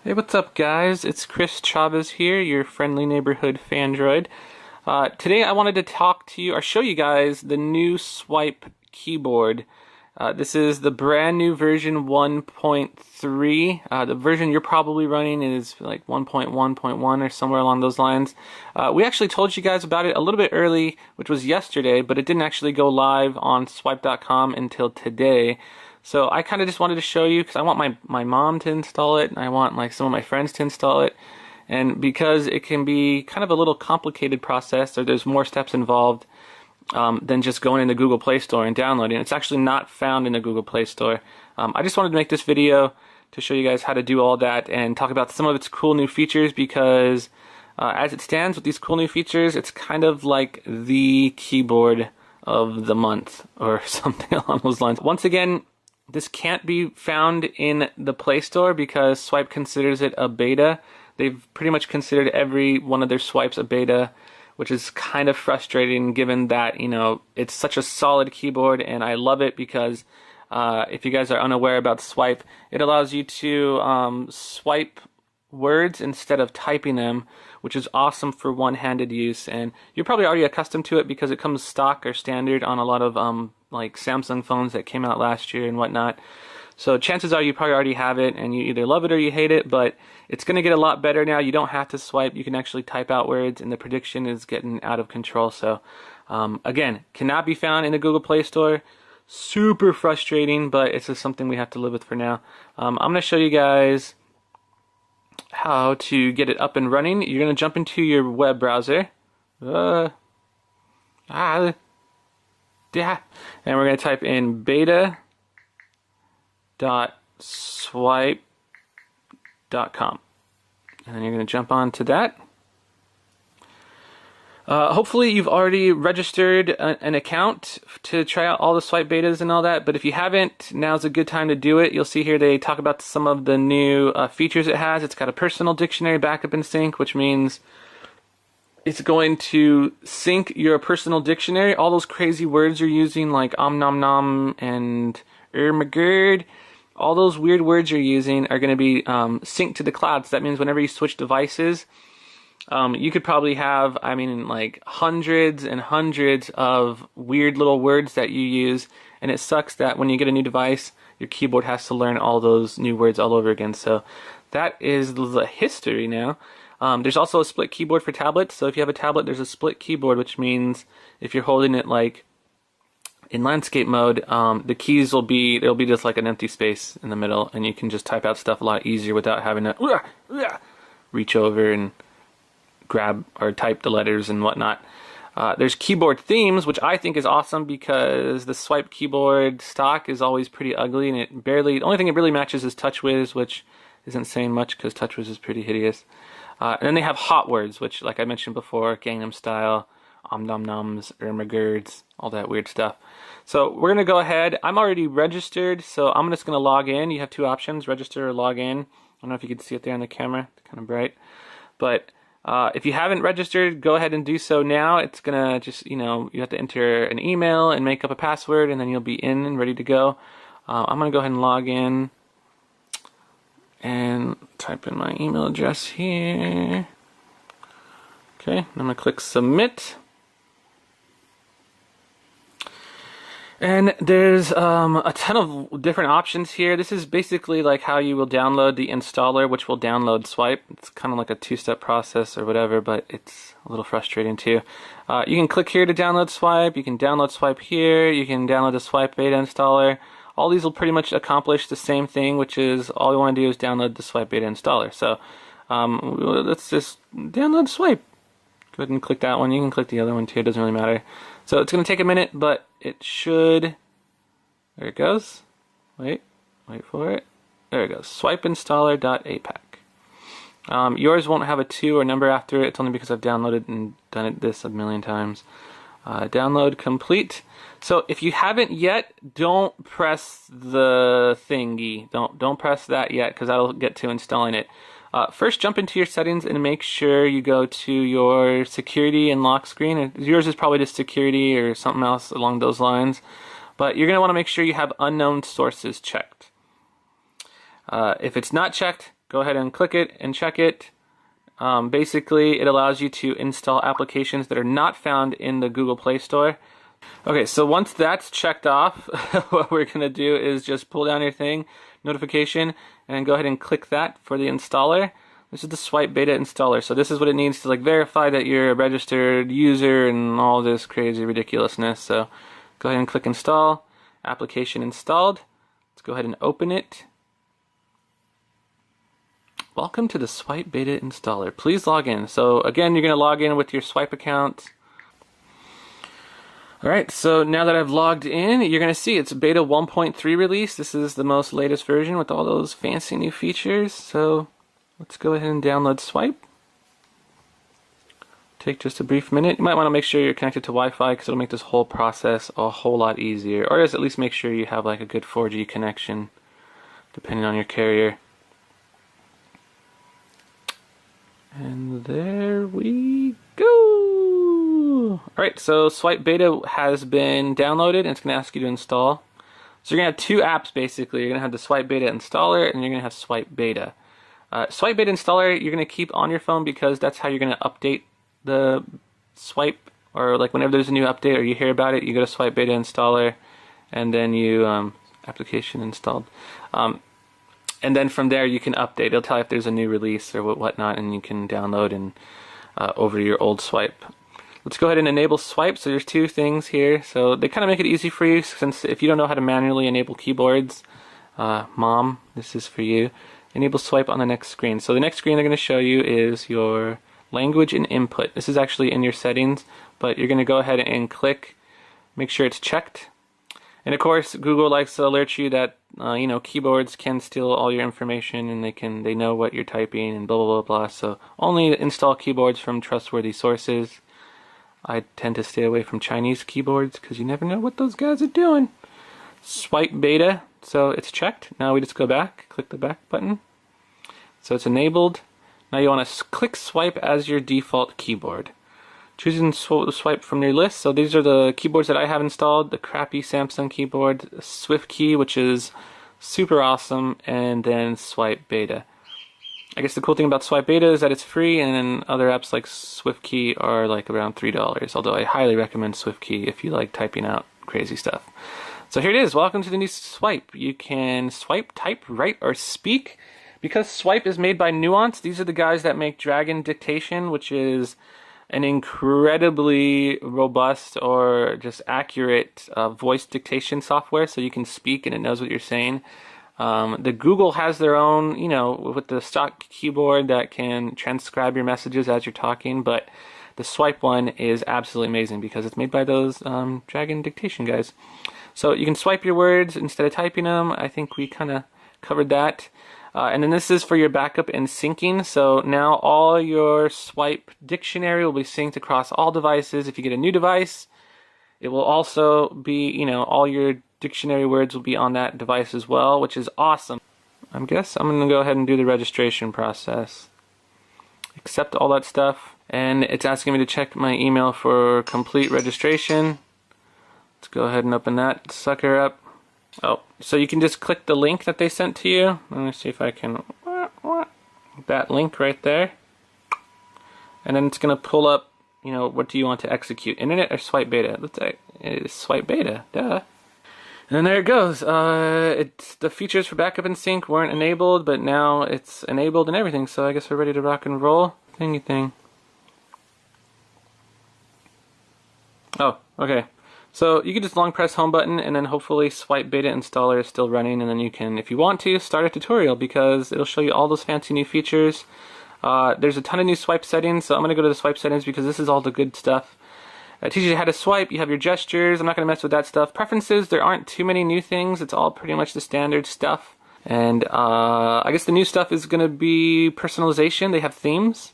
Hey, what's up, guys? It's Chris Chavez here, your friendly neighborhood Fandroid. Today I wanted to talk to you, or show you guys, the new Swype keyboard. This is the brand new version 1.3. The version you're probably running is like 1.1.1 or somewhere along those lines. We actually told you guys about it a little bit early, which was yesterday, but it didn't actually go live on Swype.com until today. So I kind of just wanted to show you because I want my mom to install it, and I want like some of my friends to install it. And because it can be kind of a little complicated process, or there's more steps involved than just going in the Google Play Store and downloading. It's actually not found in the Google Play Store. I just wanted to make this video to show you guys how to do all that and talk about some of its cool new features, because as it stands with these cool new features, it's kind of like the keyboard of the month or something along those lines. Once again, this can't be found in the Play Store because Swype considers it a beta. They've pretty much considered every one of their swipes a beta, which is kind of frustrating given that, you know, it's such a solid keyboard, and I love it because if you guys are unaware about Swype, it allows you to swipe words instead of typing them, which is awesome for one-handed use. And you're probably already accustomed to it because it comes stock or standard on a lot of like Samsung phones that came out last year and whatnot. So chances are you probably already have it and you either love it or you hate it, but it's going to get a lot better now. You don't have to swipe. You can actually type out words, and the prediction is getting out of control. So again, cannot be found in the Google Play Store. Super frustrating, but it's just something we have to live with for now. I'm going to show you guys how to get it up and running. You're going to jump into your web browser. And we're going to type in beta.swype.com. And then you're going to jump on to that. Hopefully you've already registered an account to try out all the Swype betas and all that, but if you haven't, now's a good time to do it. You'll see here they talk about some of the new features it has. It's got a personal dictionary backup and sync, which means it's going to sync your personal dictionary. All those crazy words you're using, like nom nom and magerd, all those weird words you're using are going to be synced to the cloud. So that means whenever you switch devices, you could probably have, I mean, like hundreds and hundreds of weird little words that you use, and it sucks that when you get a new device, your keyboard has to learn all those new words all over again. So that is the history now. There's also a split keyboard for tablets, so if you have a tablet, there's a split keyboard, which means if you're holding it like in landscape mode, the keys will be, there'll be just like an empty space in the middle, and you can just type out stuff a lot easier without having to reach over and grab or type the letters and whatnot. There's keyboard themes, which I think is awesome because the Swype keyboard stock is always pretty ugly, and it barely, the only thing it really matches is TouchWiz, which isn't saying much because TouchWiz is pretty hideous. And then they have hot words, which, like I mentioned before, Gangnam Style, nom noms, magurds, all that weird stuff. So we're going to go ahead. I'm already registered, so I'm just going to log in. You have two options, register or log in. I don't know if you can see it there on the camera. It's kind of bright. But if you haven't registered, go ahead and do so now. It's going to just, you know, you have to enter an email and make up a password, and then you'll be in and ready to go. I'm going to go ahead and log in and type in my email address here. Okay, I'm going to click submit. And there's a ton of different options here. This is basically like how you will download the installer, which will download Swype. It's kind of like a two-step process or whatever, but it's a little frustrating too. You can click here to download Swype. You can download Swype here. You can download the Swype beta installer. All these will pretty much accomplish the same thing, which is all you want to do is download the Swype beta installer. So let's just download Swype. Go ahead and click that one. You can click the other one too. It doesn't really matter. So it's going to take a minute, but it should. There it goes. Wait for it. There it goes. Swipeinstaller.apac. Yours won't have a 2 or number after it. It's only because I've downloaded and done this a million times. Download complete. So if you haven't yet, don't press the thingy. Don't press that yet, because that'll get to installing it. First, jump into your settings and make sure you go to your security and lock screen. Yours is probably just security or something else along those lines. But you're going to want to make sure you have unknown sources checked. If it's not checked, go go ahead and click it and check it. Basically, it allows you to install applications that are not found in the Google Play Store. Okay, so once that's checked off, what we're going to do is just pull down your thing, notification, and go ahead and click that for the installer. This is the Swype Beta installer. So this is what it needs to like verify that you're a registered user and all this crazy ridiculousness. So go ahead and click install, application installed. Let's go ahead and open it. Welcome to the Swype Beta installer. Please log in. So again, you're going to log in with your Swype account. Alright, so now that I've logged in, you're going to see it's beta 1.3 release. This is the most latest version with all those fancy new features. So let's go ahead and download Swype. Take just a brief minute. You might want to make sure you're connected to Wi-Fi because it'll make this whole process a whole lot easier. Or at least make sure you have like a good 4G connection, depending on your carrier. And there we go! Alright, so Swype Beta has been downloaded and it's going to ask you to install. So you're going to have two apps basically. You're going to have the Swype Beta installer and you're going to have Swype Beta. Swype Beta installer you're going to keep on your phone because that's how you're going to update the Swype, or like whenever there's a new update or you hear about it, you go to Swype Beta installer and then you application installed. And then from there you can update. It'll tell you if there's a new release or whatnot, and you can download and over your old Swype. Let's go ahead and enable Swype. So there's two things here. So they kind of make it easy for you, since if you don't know how to manually enable keyboards, Mom, this is for you. Enable Swype on the next screen. So the next screen they're going to show you is your language and input. This is actually in your settings, but you're going to go ahead and click, make sure it's checked. And of course, Google likes to alert you that you know, keyboards can steal all your information and they know what you're typing and blah blah blah blah. So only install keyboards from trustworthy sources. I tend to stay away from Chinese keyboards because you never know what those guys are doing. Swype Beta, so it's checked. Now we just go back, click the back button. So it's enabled. Now you want to click Swype as your default keyboard. Choosing Swype from your list. So these are the keyboards that I have installed. The crappy Samsung keyboard, SwiftKey, which is super awesome, and then Swype Beta. I guess the cool thing about Swype Beta is that it's free, and then other apps like SwiftKey are like around $3. Although I highly recommend SwiftKey if you like typing out crazy stuff. So here it is. Welcome to the new Swype. You can swipe, type, write, or speak. Because Swype is made by Nuance, these are the guys that make Dragon Dictation, which is an incredibly robust or just accurate voice dictation software, so you can speak and it knows what you're saying. The Google has their own, you know, with the stock keyboard that can transcribe your messages as you're talking, but the Swype one is absolutely amazing because it's made by those Dragon Dictation guys. So you can swipe your words instead of typing them. I think we kind of covered that. And then this is for your backup and syncing. So now all your Swype dictionary will be synced across all devices. If you get a new device, it will also be, you know, all your dictionary words will be on that device as well, which is awesome. I guess I'm going to go ahead and do the registration process. Accept all that stuff. And it's asking me to check my email for complete registration. Let's go ahead and open that sucker up. Oh, so you can just click the link that they sent to you. Let me see if I can, that link right there. And then it's going to pull up, you know, what do you want to execute, Internet or Swype Beta? Let's say it's Swype Beta, duh. And then there it goes. The features for backup and sync weren't enabled, but now it's enabled and everything. So I guess we're ready to rock and roll. Thingy thing. Oh, okay. So you can just long press home button and then hopefully Swype Beta installer is still running, and then you can, if you want to, start a tutorial because it'll show you all those fancy new features. There's a ton of new Swype settings, so I'm going to go to the Swype settings because this is all the good stuff. It teaches you how to swipe, you have your gestures, I'm not going to mess with that stuff. Preferences, there aren't too many new things, it's all pretty much the standard stuff. And I guess the new stuff is going to be personalization. They have themes.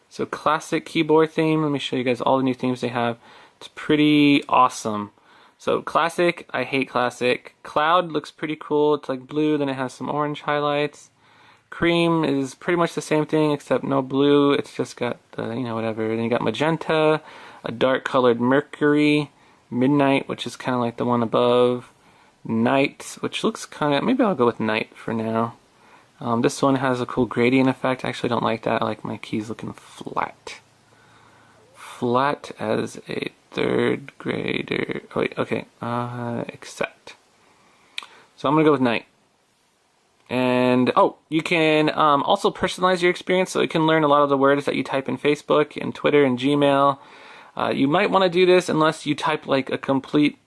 So classic keyboard theme, let me show you guys all the new themes they have. It's pretty awesome. So classic, I hate classic. Cloud looks pretty cool. It's like blue, then it has some orange highlights. Cream is pretty much the same thing except no blue. It's just got the, you know, whatever. Then you got magenta, a dark colored mercury, midnight, which is kind of like the one above, night, which looks kind of, maybe I'll go with night for now. This one has a cool gradient effect. I actually don't like that. I like my keys looking flat. Flat as a third grader. Oh, wait, okay. Accept. So I'm gonna go with night. And oh, you can also personalize your experience, so you can learn a lot of the words that you type in Facebook and Twitter and Gmail. You might want to do this unless you type like a complete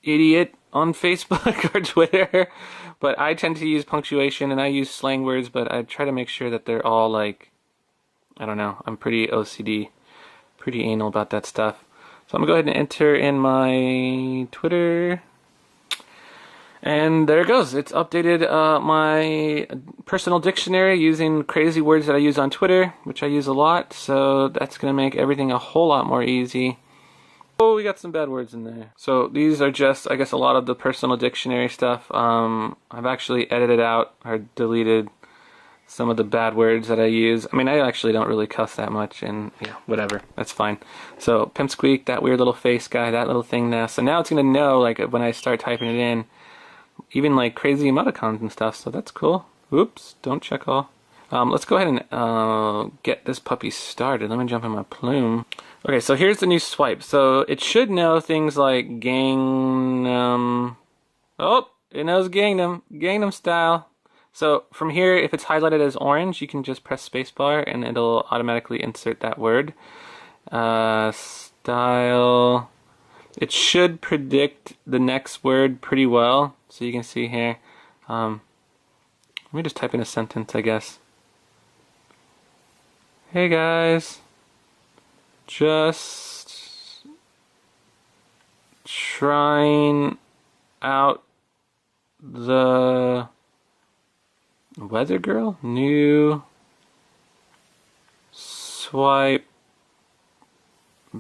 idiot on Facebook or Twitter. But I tend to use punctuation and I use slang words, but I try to make sure that they're all like, I don't know, I'm pretty OCD, pretty anal about that stuff. So I'm gonna go ahead and enter in my Twitter. And there it goes. It's updated my personal dictionary using crazy words that I use on Twitter, which I use a lot. So that's going to make everything a whole lot more easy. Oh, we got some bad words in there. So these are just, I guess, a lot of the personal dictionary stuff. I've actually edited out or deleted some of the bad words that I use. I mean, I actually don't really cuss that much, and yeah, whatever. That's fine. So Pimpsqueak, that weird little face guy, that little thing now. So now it's going to know, like, when I start typing it in, even like crazy emoticons and stuff, so that's cool. Oops, don't check all. Let's go ahead and get this puppy started. Let me jump in my plume. Okay, so here's the new swipe. So it should know things like Gangnam. Oh, it knows Gangnam Style. So from here, if it's highlighted as orange, you can just press spacebar and it'll automatically insert that word. Style. It should predict the next word pretty well. So you can see here. Let me just type in a sentence, I guess. Hey guys, just trying out the Weather Girl new swipe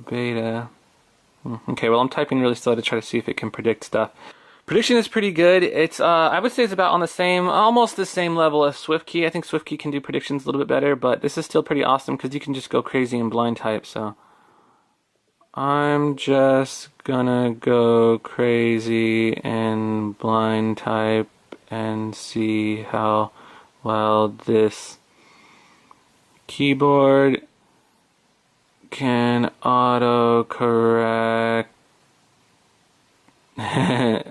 beta. Okay, well I'm typing really slow to try to see if it can predict stuff. Prediction is pretty good. It's I would say it's about on the same, almost the same level as SwiftKey. I think SwiftKey can do predictions a little bit better, but this is still pretty awesome because you can just go crazy and blind type. So I'm just gonna go crazy and blind type and see how well this keyboard can autocorrect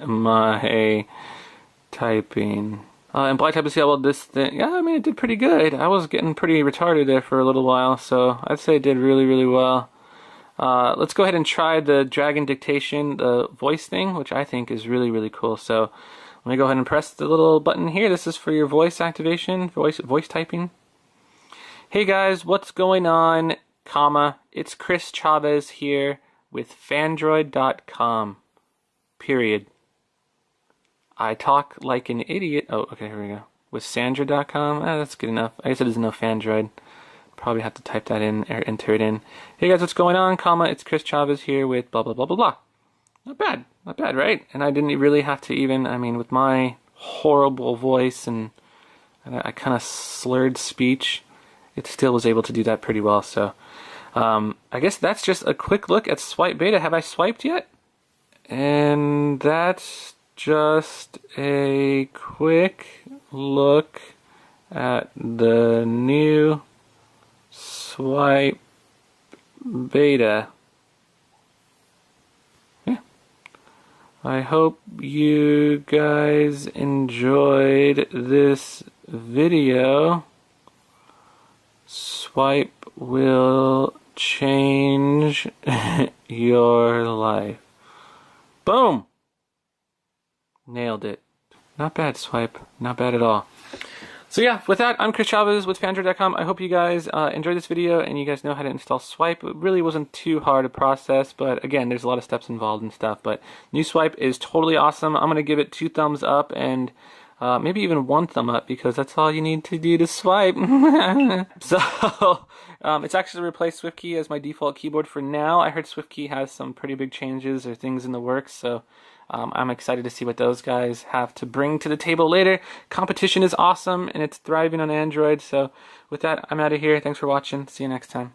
my typing. And blind type to see how well this thing, yeah, I mean it did pretty good. I was getting pretty retarded there for a little while, so I'd say it did really, really well. Let's go ahead and try the Dragon Dictation, the voice thing, which I think is really, really cool. So let me go ahead and press the little button here. This is for your voice activation, voice typing. Hey guys, what's going on? It's Chris Chavez here with Fandroid.com. Period. I talk like an idiot. Oh, okay, here we go. With Sandra.com. That's good enough. I guess it doesn't know Fandroid. Probably have to type that in or enter it in. Hey guys, what's going on? It's Chris Chavez here with blah blah blah blah blah. Not bad, right? And I didn't really have to even. I mean, with my horrible voice and I kind of slurred speech, it still was able to do that pretty well. So I guess that's just a quick look at Swipe Beta. Have I swiped yet? And that's just a quick look at the new Swipe Beta. Yeah. I hope you guys enjoyed this video. Swipe will change your life. Boom! Nailed it. Not bad, Swipe. Not bad at all. So yeah, with that, I'm Chris Chavez with Fandroid.com. I hope you guys enjoyed this video and you guys know how to install Swipe. It really wasn't too hard a process, but again, there's a lot of steps involved and stuff. But new Swipe is totally awesome. I'm going to give it 2 thumbs up and maybe even 1 thumb up because that's all you need to do to swipe. So it's actually replaced SwiftKey as my default keyboard for now. I heard SwiftKey has some pretty big changes or things in the works, so I'm excited to see what those guys have to bring to the table later. Competition is awesome and it's thriving on Android. So with that, I'm out of here. Thanks for watching. See you next time.